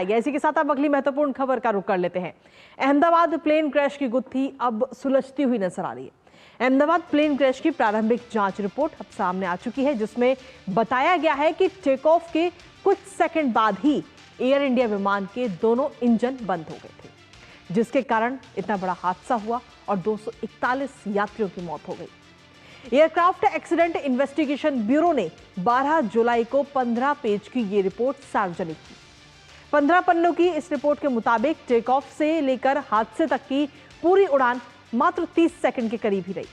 इसी के साथ अब अगली महत्वपूर्ण खबर का रुख कर लेते हैं। अहमदाबाद प्लेन क्रैश की गुत्थी अब सुलझती हुई नजर आ रही है। अहमदाबाद प्लेन क्रैश की प्रारंभिक जांच रिपोर्ट अब सामने आ चुकी है, जिसमें बताया गया है कि टेक ऑफ के कुछ सेकंड बाद ही एयर इंडिया विमान के दोनों इंजन बंद हो गए थे, जिसके कारण इतना बड़ा हादसा हुआ और 241 यात्रियों की मौत हो गई। एयरक्राफ्ट एक्सीडेंट इन्वेस्टिगेशन ब्यूरो ने 12 जुलाई को 15 पेज की ये रिपोर्ट सार्वजनिक की। 15 पन्नों की इस रिपोर्ट के मुताबिक टेक ऑफ से लेकर हादसे तक की पूरी उड़ान मात्र 30 सेकंड के करीब ही रही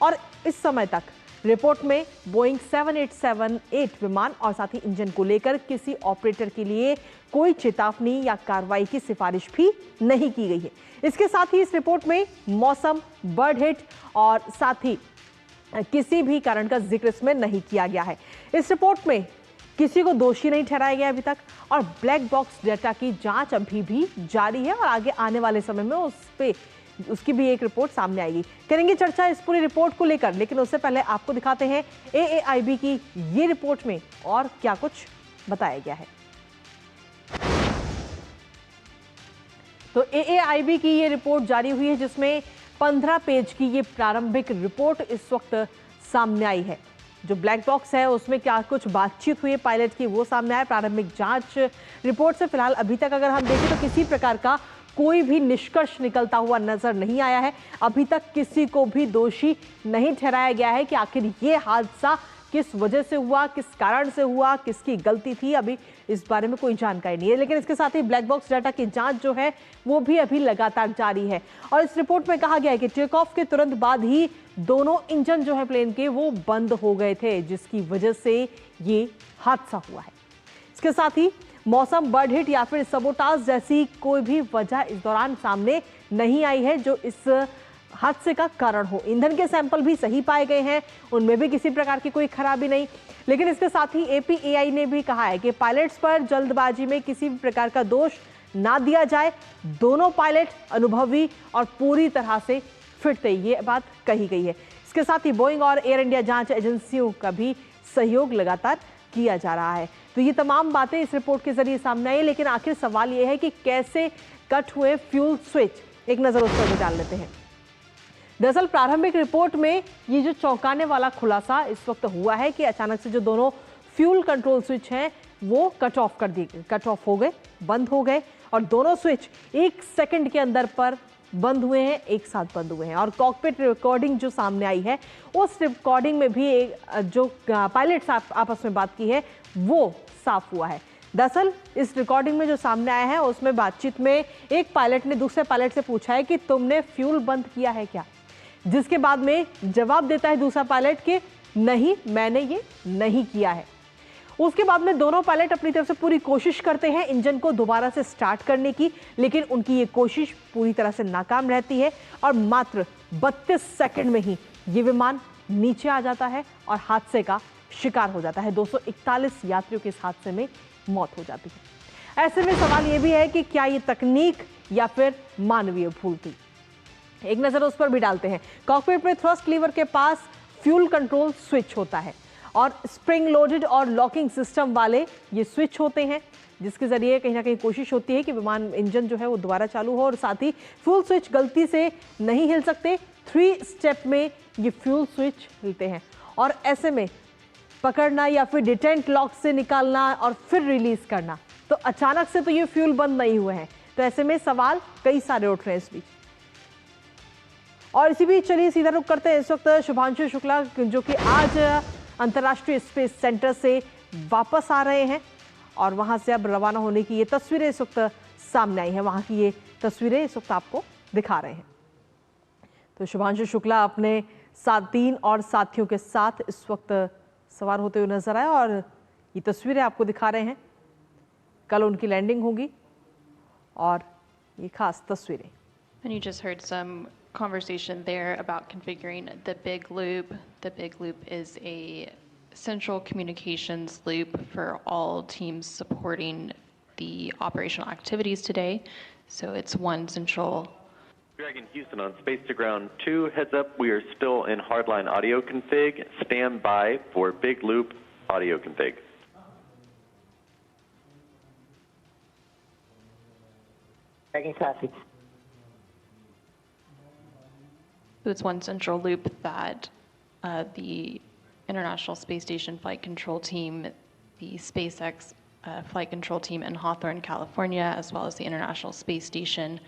और इस समय तक रिपोर्ट में बोइंग 7878 विमान और साथ ही इंजन को लेकर किसी ऑपरेटर के लिए कोई चेतावनी या कार्रवाई की सिफारिश भी नहीं की गई है। इसके साथ ही इस रिपोर्ट में मौसम, बर्ड हिट और साथ ही किसी भी कारण का जिक्र इसमें नहीं किया गया है। इस रिपोर्ट में किसी को दोषी नहीं ठहराया गया अभी तक और ब्लैक बॉक्स डेटा की जांच अभी भी जारी है और आगे आने वाले समय में उसकी भी एक रिपोर्ट सामने आएगी। करेंगे चर्चा इस पूरी रिपोर्ट को लेकर, लेकिन उससे पहले आपको दिखाते हैं AAIB की ये रिपोर्ट में और क्या कुछ बताया गया है। तो AAIB की ये रिपोर्ट जारी हुई है, जिसमें 15 पेज की ये प्रारंभिक रिपोर्ट इस वक्त सामने आई है। जो ब्लैक बॉक्स है उसमें क्या कुछ बातचीत हुई है पायलट की, वो सामने आया। प्रारंभिक जांच रिपोर्ट से फिलहाल अभी तक अगर हम देखें तो किसी प्रकार का कोई भी निष्कर्ष निकलता हुआ नजर नहीं आया है। अभी तक किसी को भी दोषी नहीं ठहराया गया है कि आखिर ये हादसा किस वजह से हुआ, किस कारण से हुआ, किसकी गलती थी, अभी इस बारे में कोई जानकारी नहीं है। लेकिन इसके साथ ही ब्लैक बॉक्स डाटा की जांच जो है वो भी अभी लगातार जारी है और इस रिपोर्ट में कहा गया है कि टेक ऑफ के तुरंत बाद ही दोनों इंजन जो है प्लेन के वो बंद हो गए थे, जिसकी वजह से ये हादसा हुआ है। इसके साथ ही मौसम, बर्ड हिट या फिर सबोटाज जैसी कोई भी वजह इस दौरान सामने नहीं आई है जो इस हादसे का कारण हो। ईंधन के सैंपल भी सही पाए गए हैं, उनमें भी किसी प्रकार की कोई खराबी नहीं। लेकिन इसके साथ ही APAI ने भी कहा है कि पायलट्स पर जल्दबाजी में किसी भी प्रकार का दोष ना दिया जाए। दोनों पायलट अनुभवी और पूरी तरह से फिट थे, ये बात कही गई है। इसके साथ ही बोइंग और एयर इंडिया जांच एजेंसियों का भी सहयोग लगातार किया जा रहा है। तो ये तमाम बातें इस रिपोर्ट के जरिए सामने आई, लेकिन आखिर सवाल ये है कि कैसे कट हुए फ्यूल स्विच, एक नजर उस पर भी डाल लेते हैं। दरअसल प्रारंभिक रिपोर्ट में ये जो चौंकाने वाला खुलासा इस वक्त हुआ है कि अचानक से जो दोनों फ्यूल कंट्रोल स्विच हैं वो कट ऑफ हो गए, बंद हो गए और दोनों स्विच 1 सेकंड के अंदर पर बंद हुए हैं, एक साथ बंद हुए हैं। और कॉकपिट रिकॉर्डिंग जो सामने आई है उस रिकॉर्डिंग में भी जो पायलट्स आपस में बात की है वो साफ हुआ है। दरअसल इस रिकॉर्डिंग में जो सामने आया है उसमें बातचीत में एक पायलट ने दूसरे पायलट से पूछा है कि तुमने फ्यूल बंद किया है क्या, जिसके बाद में जवाब देता है दूसरा पायलट कि नहीं, मैंने ये नहीं किया है। उसके बाद में दोनों पायलट अपनी तरफ से पूरी कोशिश करते हैं इंजन को दोबारा से स्टार्ट करने की, लेकिन उनकी ये कोशिश पूरी तरह से नाकाम रहती है और मात्र 32 सेकंड में ही ये विमान नीचे आ जाता है और हादसे का शिकार हो जाता है। 241 यात्रियों के इस हादसे में मौत हो जाती है। ऐसे में सवाल ये भी है कि क्या ये तकनीक या फिर मानवीय भूल थी। एक नजर उस पर भी डालते हैं। कॉकपिट में थ्रस्ट लीवर के पास फ्यूल कंट्रोल स्विच होता है और स्प्रिंग लोडेड और लॉकिंग सिस्टम वाले ये स्विच होते हैं, जिसके जरिए कहीं ना कहीं कोशिश होती है कि विमान इंजन जो है वो दोबारा चालू हो और साथ ही फ्यूल स्विच गलती से नहीं हिल सकते। 3 स्टेप में ये फ्यूल स्विच हिलते हैं और ऐसे में पकड़ना या फिर डिटेंट लॉक से निकालना और फिर रिलीज करना, तो अचानक से तो ये फ्यूल बंद नहीं हुए हैं। तो ऐसे में सवाल कई सारे उठ रहे हैं इस बीच। और इसी बीच चलिए सीधा रुख करते हैं इस वक्त शुभांशु शुक्ला, जो कि आज अंतर्राष्ट्रीय स्पेस सेंटर से वापस आ रहे हैं और वहां से अब रवाना होने की ये तस्वीरें इस वक्त सामने आई हैं। वहां की ये तस्वीरें इस वक्त आपको दिखा रहे हैं। तो शुभांशु शुक्ला अपने साथीन और साथियों के साथ इस वक्त सवार होते हुए नजर आए और ये तस्वीरें आपको दिखा रहे हैं। कल उनकी लैंडिंग होगी और ये खास तस्वीरें। And you just heard some conversation there about configuring the big loop. The big loop is a central communications loop for all teams supporting the operational activities today. So it's one central. Dragon Houston on Space to Ground 2. Heads up, we are still in hardline audio config. Stand by for big loop audio config. Dragon copy. So it's one central loop that the International Space Station Flight Control Team, the SpaceX Flight Control Team in Hawthorne, California, as well as the International Space Station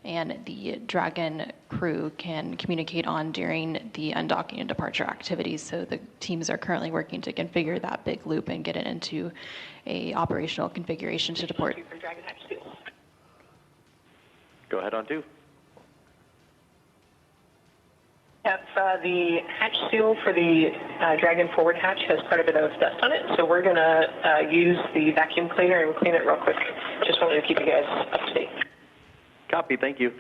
and the Dragon crew can communicate on during the undocking and departure activities. So the teams are currently working to configure that big loop and get it into a operational configuration to depart. From Dragon Hatch 2. Go ahead on 2. Yep, the hatch seal for the Dragon forward hatch has quite a bit of dust on it, so we're going to use the vacuum cleaner and clean it real quick. Just wanted to keep you guys up to date. Copy, thank you.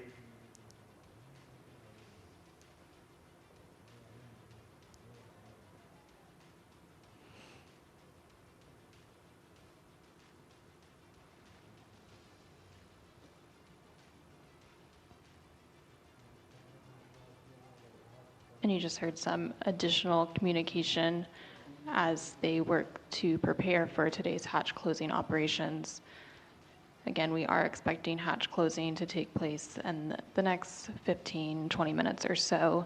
And you just heard some additional communication as they work to prepare for today's hatch closing operations. Again, we are expecting hatch closing to take place in the next 15, 20 minutes or so.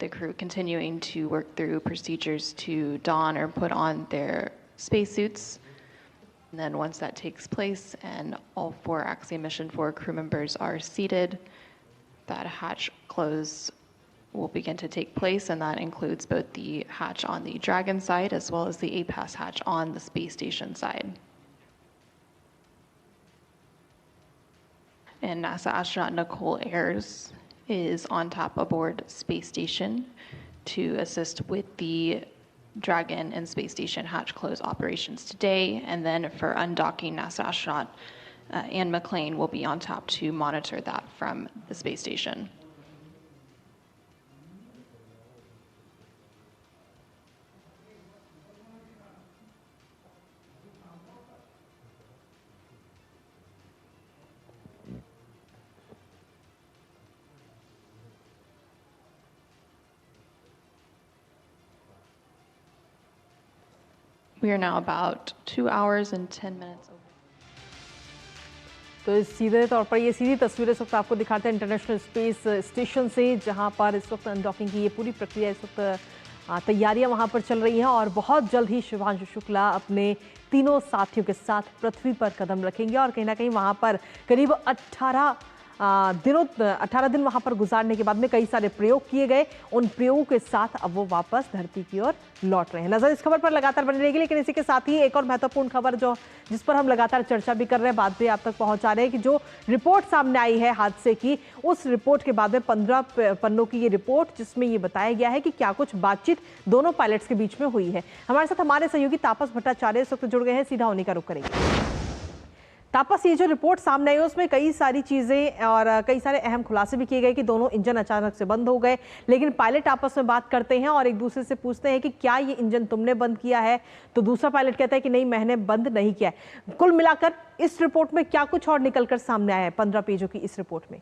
The crew continuing to work through procedures to don or put on their spacesuits. And then once that takes place and all 4 Axiom Mission 4 crew members are seated, that hatch close will begin to take place, and that includes both the hatch on the Dragon side as well as the APAS hatch on the space station side. And NASA astronaut Nicole Ayers is on top aboard space station to assist with the Dragon and space station hatch close operations today. And then for undocking, NASA astronaut Anne McClain will be on top to monitor that from the space station. We are now about 2 hours and 10 minutes over. तो सीधे तौर पर ये सीधी तस्वीर इस वक्त आपको दिखाते हैं इंटरनेशनल स्पेस स्टेशन से, जहां पर इस वक्त अनडॉकिंग की ये पूरी प्रक्रिया इस वक्त तैयारियां वहां पर चल रही हैं और बहुत जल्द ही शुभांशु शुक्ला अपने तीनों साथियों के साथ पृथ्वी पर कदम रखेंगे और कहीं ना कहीं वहां पर करीब 18 दिन वहां पर गुजारने के बाद में कई सारे प्रयोग किए गए। उन प्रयोगों के साथ अब वो वापस धरती की ओर लौट रहे हैं। नजर इस खबर पर लगातार बनी रहेगी, लेकिन इसी के साथ ही एक और महत्वपूर्ण खबर जिस पर हम लगातार चर्चा भी कर रहे हैं, बात भी आप तक पहुंचा रहे हैं कि जो रिपोर्ट सामने आई है हादसे की, उस रिपोर्ट के बाद में 15 पन्नों की ये रिपोर्ट, जिसमें ये बताया गया है कि क्या कुछ बातचीत दोनों पायलट्स के बीच में हुई है। हमारे साथ हमारे सहयोगी तापस भट्टाचार्य इस वक्त जुड़ गए हैं, सीधा उन्हीं का रुख करेंगे। तापस, ये जो रिपोर्ट सामने आई है उसमें कई सारी चीजें और कई सारे अहम खुलासे भी किए गए कि दोनों इंजन अचानक से बंद हो गए, लेकिन पायलट आपस में बात करते हैं और एक दूसरे से पूछते हैं कि क्या ये इंजन तुमने बंद किया है, तो दूसरा पायलट कहता है कि नहीं, मैंने बंद नहीं किया है। कुल मिलाकर इस रिपोर्ट में क्या कुछ और निकलकर सामने आया है 15 पेजों की इस रिपोर्ट में?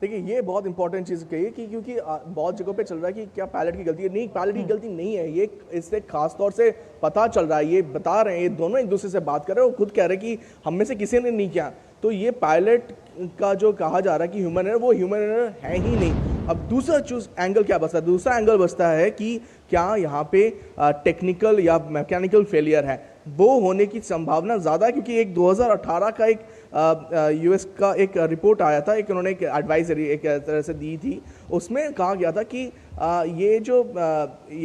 देखिए, ये बहुत इंपॉर्टेंट चीज़ कही है कि क्योंकि बहुत जगहों पे चल रहा है कि क्या पायलट की गलती है। नहीं, पायलट की गलती नहीं है। ये इससे खास तौर से पता चल रहा है, ये बता रहे हैं, ये दोनों एक दूसरे से बात कर रहे हैं और खुद कह रहे हैं कि हम में से किसी ने नहीं किया। तो ये पायलट का जो कहा जा रहा है कि ह्यूमन एरर, वो ह्यूमन एरर है ही नहीं। अब दूसरा एंगल क्या बचता है? दूसरा एंगल बचता है कि क्या यहाँ पे टेक्निकल या मैकेनिकल फेलियर है। वो होने की संभावना ज़्यादा है, क्योंकि एक 2018 का एक यूएस का एक रिपोर्ट आया था, एक उन्होंने एक एडवाइजरी एक तरह से दी थी। उसमें कहा गया था कि ये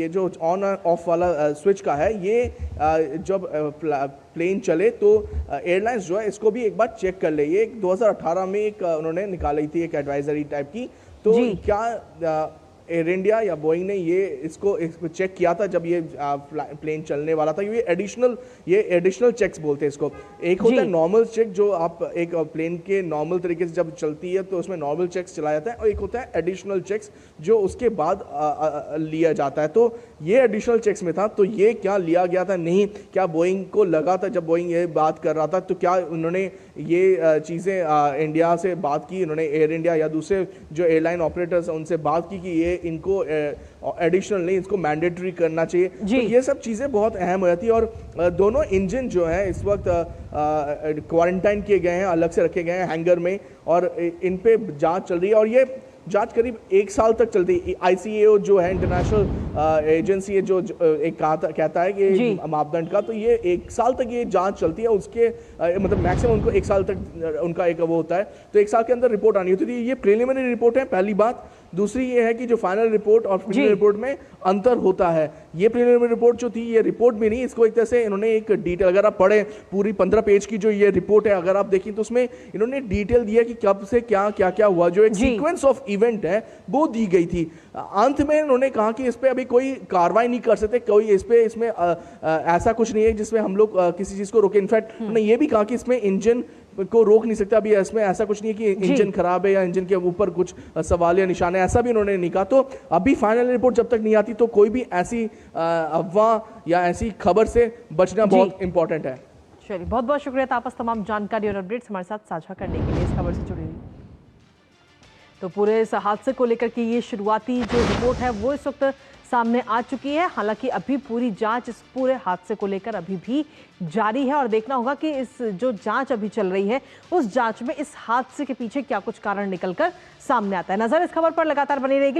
जो ऑन ऑफ वाला स्विच का है, ये जब प्लेन चले तो एयरलाइंस जो है इसको भी एक बार चेक कर ले। ये 2018 में एक उन्होंने निकाली थी एक एडवाइजरी टाइप की। तो क्या एयर इंडिया या बोइंग ने इसको चेक किया था जब ये प्लेन चलने वाला था? ये एडिशनल चेक्स बोलते हैं इसको। एक होता है नॉर्मल चेक, जो आप एक प्लेन के नॉर्मल तरीके से जब चलती है तो उसमें नॉर्मल चेक्स चलाया जाता है, और एक होता है एडिशनल चेक्स जो उसके बाद लिया जाता है। तो ये एडिशनल चेक्स में था, तो ये क्या लिया गया था? नहीं। क्या बोइंग को लगा था जब बोइंग ये बात कर रहा था, तो क्या उन्होंने ये चीज़ें इंडिया से बात की, उन्होंने एयर इंडिया या दूसरे जो एयरलाइन ऑपरेटर्स हैं उनसे बात की कि ये इनको एडिशनल नहीं, इसको मैंडेटरी करना चाहिए। जी। तो ये सब चीज़ें बहुत अहम हो जाती है। और दोनों इंजन जो है इस वक्त क्वारंटाइन किए गए हैं, अलग से रखे गए हैं हैंगर में, और इन पे जांच चल रही है। और ये जांच करीब 1 साल तक चलती है। ICAO जो है इंटरनेशनल एजेंसी है जो एक कहता है कि मापदंड का, तो ये 1 साल तक ये जांच चलती है। उसके मतलब मैक्सिमम उनको 1 साल तक उनका एक वो होता है, तो 1 साल के अंदर रिपोर्ट आनी होती थी। ये प्रिलिमिनरी रिपोर्ट है, पहली बात। दूसरी ये है कि जो फाइनल रिपोर्ट और प्रिलिमिनरी रिपोर्ट में अंतर होता है। ये प्रिलिमिनरी रिपोर्ट जो थी, ये रिपोर्ट भी नहीं, इसको एक तरह से इन्होंने एक डिटेल, अगर आप पढ़े पूरी 15 पेज की जो ये रिपोर्ट है, अगर आप देखें तो उसमें इन्होंने डिटेल दिया कि कब से क्या क्या क्या हुआ, जो एक सीक्वेंस ऑफ इवेंट है वो दी गई थी। अंत में इन्होंने कहा कि इस पे अभी कोई कार्रवाई नहीं कर सकते, कोई इसमें ऐसा कुछ नहीं है जिसमें हम लोग किसी चीज को रोके। इनफैक्ट उन्होंने ये भी कहा कि इसमें इंजन को रोक नहीं सकता, अभी इसमें ऐसा कुछ नहीं है कि इंजन खराब है या इंजन के ऊपर कुछ सवाल या निशान है, ऐसा भी उन्होंने नहीं कहा। तो अभी फाइनल रिपोर्ट जब तक नहीं आती तो कोई भी ऐसी अफवाह या ऐसी खबर से बचना बहुत इंपॉर्टेंट है। चलिए, बहुत बहुत शुक्रिया तापस, तमाम जानकारी और अपडेट्स हमारे साथ साझा करने के लिए, इस खबर से जुड़ी हुई। तो पूरे इस हादसे को लेकर की ये शुरुआती जो रिपोर्ट है वो इस वक्त सामने आ चुकी है। हालांकि अभी पूरी जांच इस पूरे हादसे को लेकर अभी भी जारी है और देखना होगा कि इस जो जांच अभी चल रही है उस जांच में इस हादसे के पीछे क्या कुछ कारण निकलकर सामने आता है। नजर इस खबर पर लगातार बनी रहेगी।